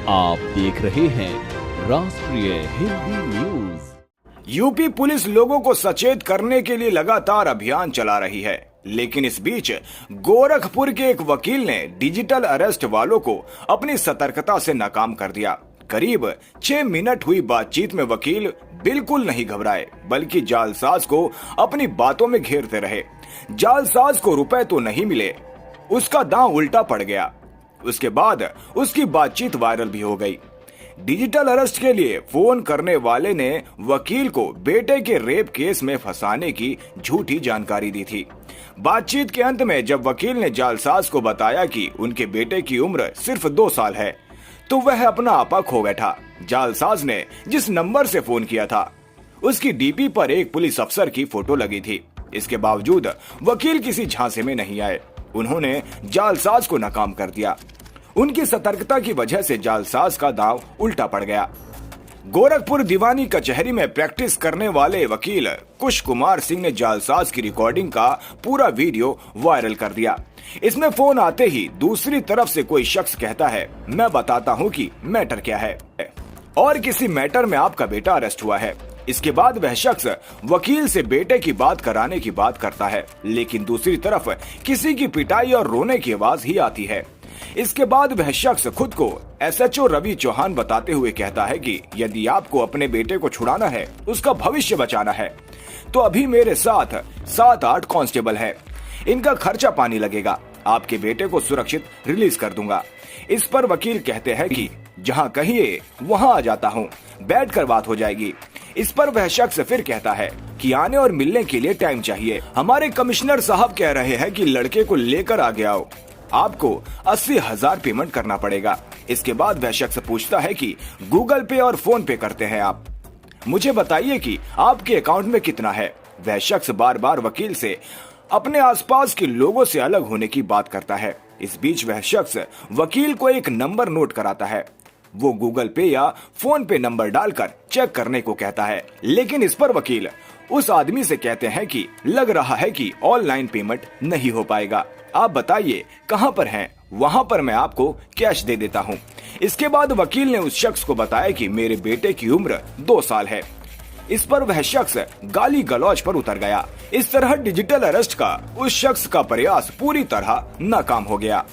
आप देख रहे हैं राष्ट्रीय हिंदी न्यूज। यूपी पुलिस लोगों को सचेत करने के लिए लगातार अभियान चला रही है, लेकिन इस बीच गोरखपुर के एक वकील ने डिजिटल अरेस्ट वालों को अपनी सतर्कता से नाकाम कर दिया। करीब 6 मिनट हुई बातचीत में वकील बिल्कुल नहीं घबराए, बल्कि जालसाज को अपनी बातों में घेरते रहे। जालसाज को रुपए तो नहीं मिले, उसका दांव उल्टा पड़ गया। उसके बाद उसकी बातचीत वायरल भी हो गई। डिजिटल अरेस्ट के लिए फोन करने वाले ने वकील को बेटे के रेप केस में फंसाने की झूठी जानकारी दी थी। बातचीत के अंत में जब वकील ने जालसाज को बताया कि उनके बेटे की उम्र सिर्फ 2 साल है, तो वह अपना आपा खो बैठा। जालसाज ने जिस नंबर से फोन किया था, उसकी डीपी पर एक पुलिस अफसर की फोटो लगी थी। इसके बावजूद वकील किसी झांसे में नहीं आए। उन्होंने जालसाज को नाकाम कर दिया। उनकी सतर्कता की वजह से जालसाज का दांव उल्टा पड़ गया। गोरखपुर दीवानी कचहरी में प्रैक्टिस करने वाले वकील कुश कुमार सिंह ने जालसाज की रिकॉर्डिंग का पूरा वीडियो वायरल कर दिया। इसमें फोन आते ही दूसरी तरफ से कोई शख्स कहता है, मैं बताता हूं कि मैटर क्या है, और किसी मैटर में आपका बेटा अरेस्ट हुआ है। इसके बाद वह शख्स वकील से बेटे की बात कराने की बात करता है, लेकिन दूसरी तरफ किसी की पिटाई और रोने की आवाज ही आती है। इसके बाद वह शख्स खुद को एसएचओ रवि चौहान बताते हुए कहता है कि यदि आपको अपने बेटे को छुड़ाना है, उसका भविष्य बचाना है, तो अभी मेरे साथ 7-8 कांस्टेबल है, इनका खर्चा पानी लगेगा, आपके बेटे को सुरक्षित रिलीज कर दूंगा। इस पर वकील कहते हैं कि जहां कहिए वहां आ जाता हूं, बैठकर बात हो जाएगी। इस पर वह शख्स फिर कहता है कि आने और मिलने के लिए टाइम चाहिए। हमारे कमिश्नर साहब कह रहे हैं कि लड़के को लेकर आगे आओ, आपको 80,000 पेमेंट करना पड़ेगा। इसके बाद वह शख्स पूछता है कि गूगल पे और फोन पे करते हैं आप, मुझे बताइए कि आपके अकाउंट में कितना है। वह शख्स बार बार वकील से अपने आसपास के लोगों से अलग होने की बात करता है। इस बीच वह शख्स वकील को एक नंबर नोट कराता है। वो गूगल पे या फोन पे नंबर डालकर चेक करने को कहता है, लेकिन इस पर वकील उस आदमी से कहते हैं कि लग रहा है कि ऑनलाइन पेमेंट नहीं हो पाएगा, आप बताइए कहां पर हैं, वहां पर मैं आपको कैश दे देता हूं। इसके बाद वकील ने उस शख्स को बताया कि मेरे बेटे की उम्र 2 साल है। इस पर वह शख्स गाली गलौज पर उतर गया। इस तरह डिजिटल अरेस्ट का उस शख्स का प्रयास पूरी तरह नाकाम हो गया।